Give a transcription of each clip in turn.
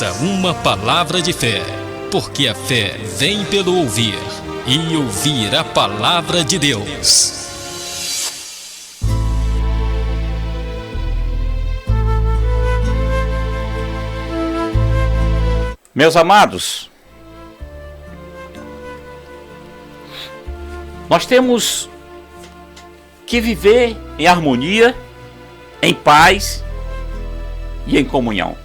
Uma palavra de fé, porque a fé vem pelo ouvir, e ouvir a palavra de Deus. Meus amados, nós temos que viver em harmonia, em paz e em comunhão.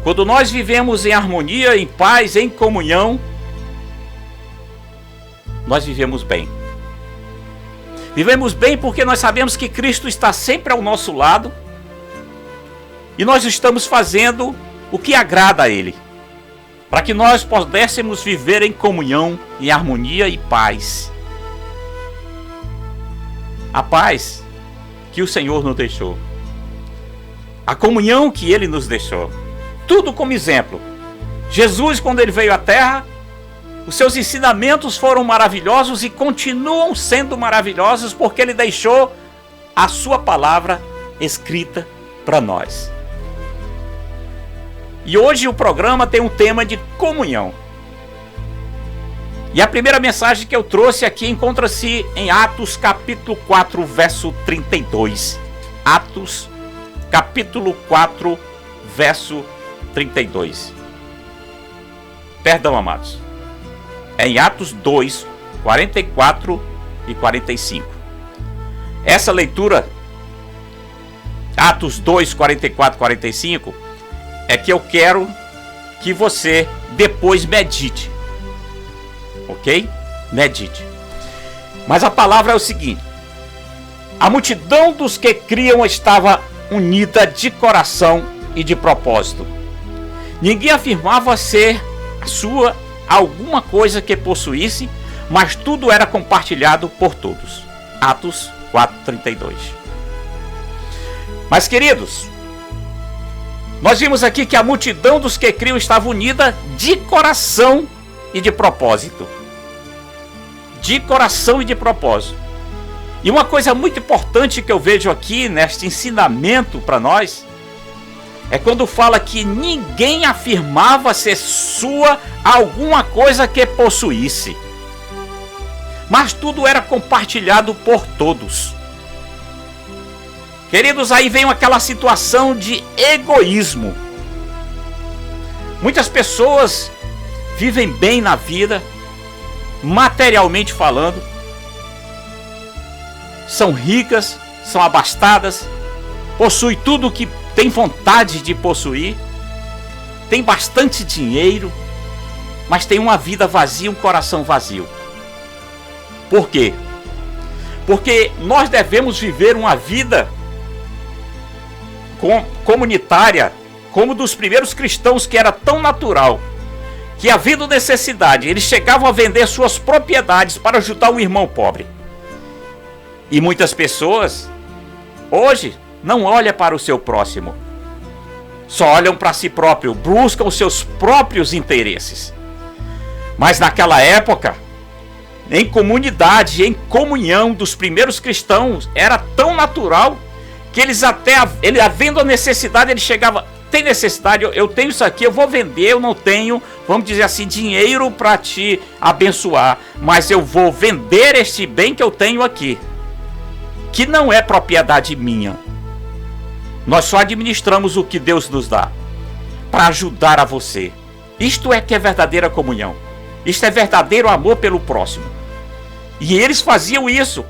Quando nós vivemos em harmonia, em paz, em comunhão, nós vivemos bem. Vivemos bem porque nós sabemos que Cristo está sempre ao nosso lado e nós estamos fazendo o que agrada a Ele, para que nós pudéssemos viver em comunhão, em harmonia e paz. A paz que o Senhor nos deixou, a comunhão que Ele nos deixou. Tudo como exemplo. Jesus, quando Ele veio à Terra, os seus ensinamentos foram maravilhosos e continuam sendo maravilhosos porque Ele deixou a sua palavra escrita para nós. E hoje o programa tem um tema de comunhão. E a primeira mensagem que eu trouxe aqui encontra-se em Atos capítulo 4, verso 32. Atos capítulo 4, verso 32. Perdão, amados. É em Atos 2, 44 e 45. Essa leitura, Atos 2, 44 e 45, é que eu quero que você depois medite. Ok? Medite. Mas a palavra é o seguinte: a multidão dos que criam estava unida de coração e de propósito. Ninguém afirmava ser a sua alguma coisa que possuísse, mas tudo era compartilhado por todos. Atos 4:32. Mas, queridos, nós vimos aqui que a multidão dos que criam estava unida de coração e de propósito. De coração e de propósito. E uma coisa muito importante que eu vejo aqui neste ensinamento para nós é quando fala que ninguém afirmava ser sua alguma coisa que possuísse, mas tudo era compartilhado por todos. Queridos, aí vem aquela situação de egoísmo. Muitas pessoas vivem bem na vida, materialmente falando, são ricas, são abastadas, possuem tudo o que tem vontade de possuir, tem bastante dinheiro, mas tem uma vida vazia, um coração vazio. Por quê? Porque nós devemos viver uma vida comunitária, como dos primeiros cristãos, que era tão natural, que havendo necessidade, eles chegavam a vender suas propriedades para ajudar um irmão pobre. E muitas pessoas, hoje, não olham para o seu próximo, só olham para si próprio, buscam os seus próprios interesses. Mas naquela época, em comunidade, em comunhão dos primeiros cristãos, era tão natural que eles até, havendo a necessidade, ele chegava: tem necessidade, eu tenho isso aqui, eu vou vender, eu não tenho, vamos dizer assim, dinheiro para te abençoar, mas eu vou vender este bem que eu tenho aqui, que não é propriedade minha. Nós só administramos o que Deus nos dá para ajudar a você. Isto é que é verdadeira comunhão. Isto é verdadeiro amor pelo próximo. E eles faziam isso.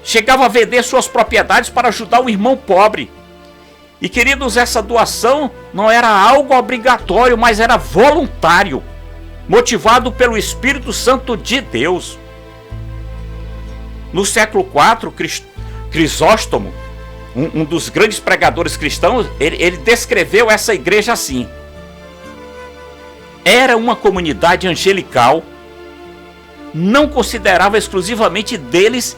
Chegavam a vender suas propriedades para ajudar o irmão pobre. E, queridos, essa doação não era algo obrigatório, mas era voluntário, motivado pelo Espírito Santo de Deus. No século IV, Crisóstomo, um dos grandes pregadores cristãos, ele descreveu essa igreja assim: era uma comunidade angelical, não considerava exclusivamente deles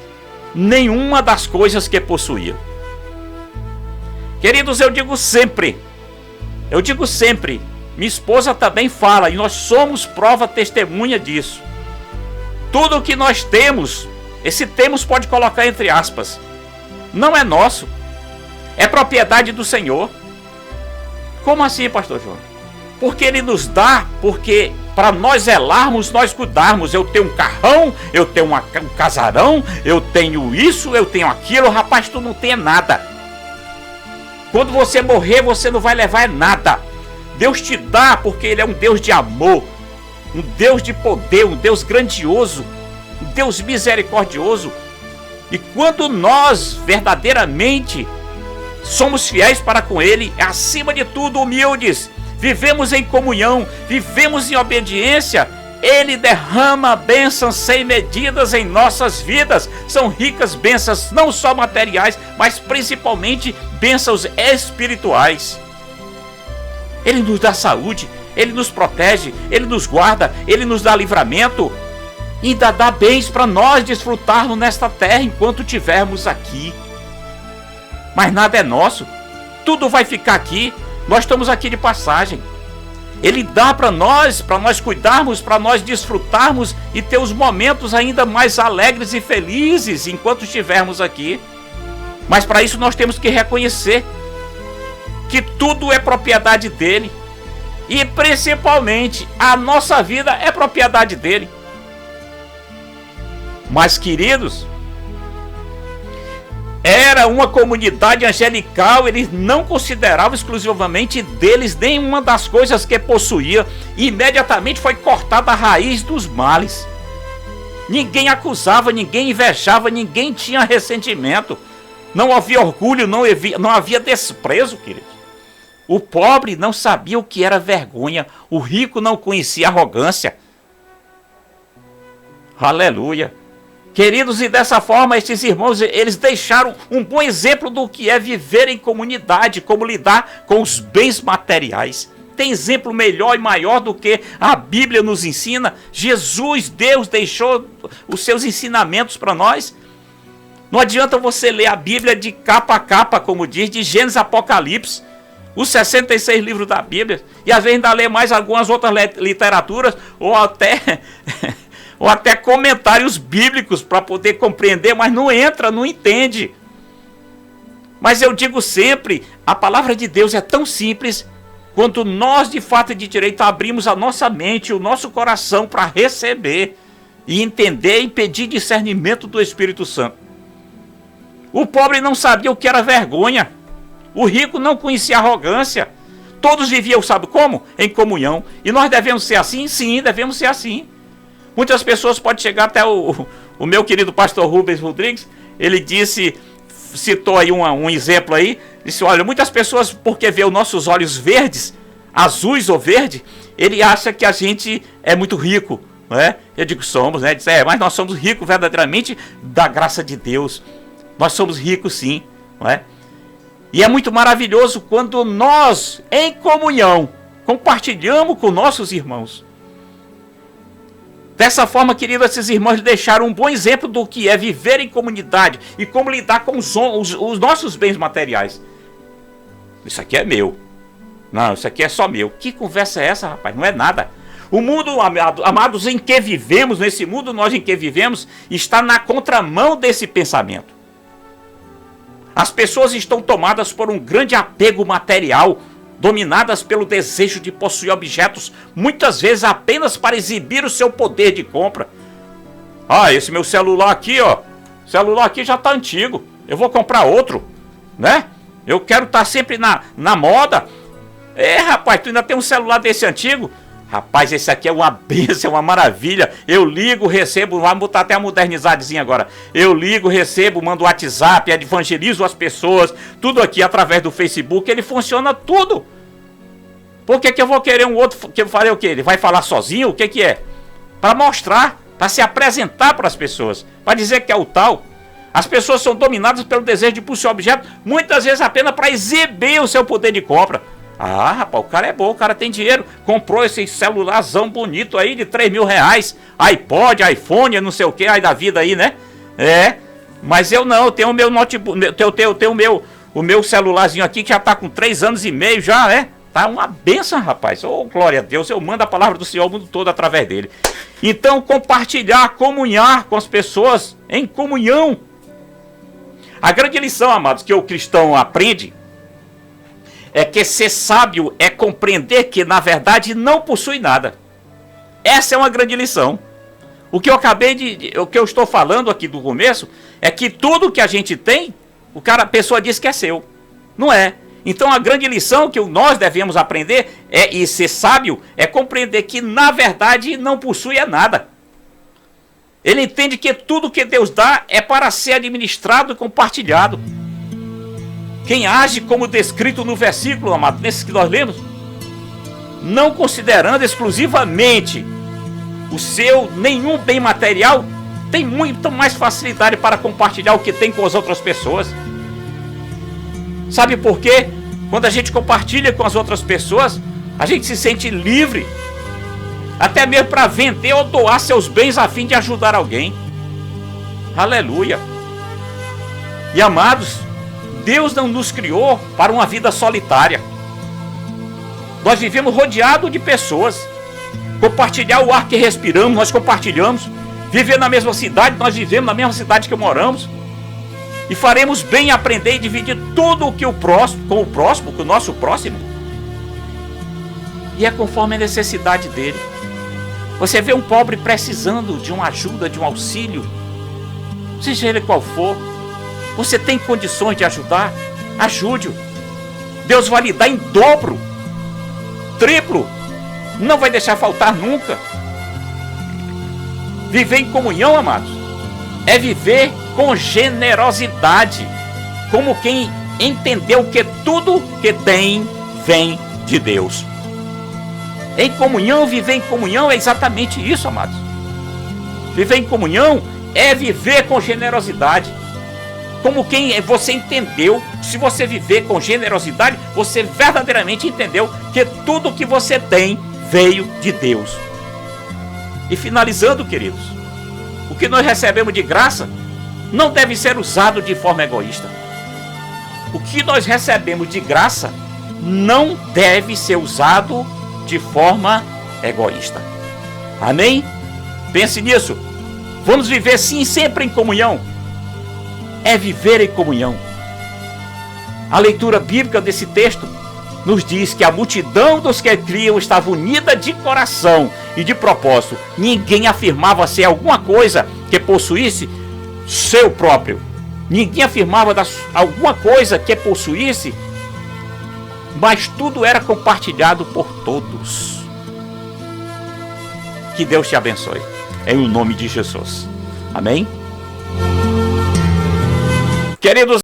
nenhuma das coisas que possuía. Queridos, eu digo sempre, minha esposa também fala, e nós somos prova testemunha disso. Tudo o que nós temos, esse temos pode colocar entre aspas, não é nosso, é propriedade do Senhor. Como assim, pastor João? Porque Ele nos dá, porque para nós zelarmos, nós cuidarmos. Eu tenho um carrão, eu tenho um casarão, eu tenho isso, eu tenho aquilo. Rapaz, tu não tem nada. Quando você morrer, você não vai levar nada. Deus te dá porque Ele é um Deus de amor, um Deus de poder, um Deus grandioso, um Deus misericordioso. E quando nós verdadeiramente somos fiéis para com Ele, acima de tudo humildes, vivemos em comunhão, vivemos em obediência, Ele derrama bênçãos sem medidas em nossas vidas. São ricas bênçãos, não só materiais, mas principalmente bênçãos espirituais. Ele nos dá saúde, Ele nos protege, Ele nos guarda, Ele nos dá livramento. E ainda dá bens para nós desfrutarmos nesta terra enquanto estivermos aqui. Mas nada é nosso, tudo vai ficar aqui. Nós estamos aqui de passagem. Ele dá para nós cuidarmos, para nós desfrutarmos e ter os momentos ainda mais alegres e felizes enquanto estivermos aqui. Mas para isso nós temos que reconhecer que tudo é propriedade dele. E principalmente a nossa vida é propriedade dele. Mas, queridos, era uma comunidade angelical, eles não consideravam exclusivamente deles nenhuma das coisas que possuía. Imediatamente foi cortada a raiz dos males. Ninguém acusava, ninguém invejava, ninguém tinha ressentimento. Não havia orgulho, não havia desprezo, queridos. O pobre não sabia o que era vergonha, o rico não conhecia arrogância. Aleluia. Queridos, e dessa forma, esses irmãos, eles deixaram um bom exemplo do que é viver em comunidade, como lidar com os bens materiais. Tem exemplo melhor e maior do que a Bíblia nos ensina? Jesus, Deus, deixou os seus ensinamentos para nós. Não adianta você ler a Bíblia de capa a capa, como diz, de Gênesis a Apocalipse, os 66 livros da Bíblia, e às vezes ainda ler mais algumas outras literaturas, ou até comentários bíblicos para poder compreender, mas não entra, não entende. Mas eu digo sempre, a palavra de Deus é tão simples, quanto nós de fato e de direito abrimos a nossa mente, o nosso coração para receber e entender e pedir discernimento do Espírito Santo. O pobre não sabia o que era vergonha, o rico não conhecia arrogância, todos viviam, sabe como? Em comunhão. E nós devemos ser assim? Sim, devemos ser assim. Muitas pessoas podem chegar até o meu querido pastor Rubens Rodrigues, ele citou aí um exemplo aí, disse, olha, muitas pessoas, porque vê os nossos olhos verdes, azuis ou verde, ele acha que a gente é muito rico, não é? Eu digo, somos, né? Diz, mas nós somos ricos verdadeiramente da graça de Deus, nós somos ricos sim, não é? E é muito maravilhoso quando nós, em comunhão, compartilhamos com nossos irmãos. Dessa forma, querido, esses irmãos deixaram um bom exemplo do que é viver em comunidade e como lidar com os nossos bens materiais. Isso aqui é meu. Não, isso aqui é só meu. Que conversa é essa, rapaz? Não é nada. O mundo, amados, em que vivemos, nesse mundo nós em que vivemos, está na contramão desse pensamento. As pessoas estão tomadas por um grande apego material, dominadas pelo desejo de possuir objetos, muitas vezes apenas para exibir o seu poder de compra. Ah, esse meu celular aqui, ó, celular aqui já está antigo, eu vou comprar outro, né? Eu quero estar sempre na moda. Rapaz, tu ainda tem um celular desse antigo? Rapaz, esse aqui é uma bênção, é uma maravilha. Eu ligo, recebo, vamos botar até a modernizadezinha agora. Eu ligo, recebo, mando WhatsApp, evangelizo as pessoas, tudo aqui através do Facebook, ele funciona tudo. Por que eu vou querer um outro que eu falei o quê? Ele vai falar sozinho? O que é? Para mostrar, para se apresentar para as pessoas, para dizer que é o tal. As pessoas são dominadas pelo desejo de possuir objeto, muitas vezes apenas para exibir o seu poder de compra. Ah, rapaz, o cara é bom, o cara tem dinheiro, comprou esse celularzão bonito aí de 3 mil reais, iPod, iPhone, não sei o que, aí da vida aí, né? Mas eu não, eu tenho o meu notebook, eu tenho o meu celularzinho aqui que já tá com 3 anos e meio já, né? Tá uma benção, rapaz, glória a Deus, eu mando a palavra do Senhor ao mundo todo através dele. Então, compartilhar, comunhar com as pessoas em comunhão. A grande lição, amados, que o cristão aprende é que ser sábio é compreender que, na verdade, não possui nada. Essa é uma grande lição. O que eu estou falando aqui do começo é que tudo que a gente tem, a pessoa diz que é seu. Não é. Então a grande lição que nós devemos aprender e ser sábio é compreender que, na verdade, não possui nada. Ele entende que tudo que Deus dá é para ser administrado e compartilhado. Quem age como descrito no versículo, amado, nesse que nós lemos, não considerando exclusivamente o seu nenhum bem material, tem muito mais facilidade para compartilhar o que tem com as outras pessoas. Sabe por quê? Quando a gente compartilha com as outras pessoas, a gente se sente livre, até mesmo para vender ou doar seus bens a fim de ajudar alguém. Aleluia! E amados, Deus não nos criou para uma vida solitária. Nós vivemos rodeados de pessoas. Compartilhar o ar que respiramos, nós compartilhamos. Viver na mesma cidade, nós vivemos na mesma cidade que moramos. E faremos bem em aprender e dividir tudo o que com o nosso próximo. E é conforme a necessidade dele. Você vê um pobre precisando de uma ajuda, de um auxílio, seja ele qual for, você tem condições de ajudar? Ajude-o. Deus vai lhe dar em dobro, triplo, não vai deixar faltar nunca. Viver em comunhão, amados, é viver com generosidade, como quem entendeu que tudo que tem vem de Deus. Em comunhão, viver em comunhão é exatamente isso, amados. Viver em comunhão é viver com generosidade, como quem você entendeu. Se você viver com generosidade, você verdadeiramente entendeu que tudo que você tem veio de Deus. E finalizando, queridos, o que nós recebemos de graça não deve ser usado de forma egoísta. O que nós recebemos de graça não deve ser usado de forma egoísta. Amém? Pense nisso. Vamos viver sim sempre em comunhão. É viver em comunhão. A leitura bíblica desse texto nos diz que a multidão dos que criam estava unida de coração e de propósito. Ninguém afirmava ser alguma coisa que possuísse seu próprio. Ninguém afirmava alguma coisa que possuísse, mas tudo era compartilhado por todos. Que Deus te abençoe. Em o nome de Jesus. Amém? Queridos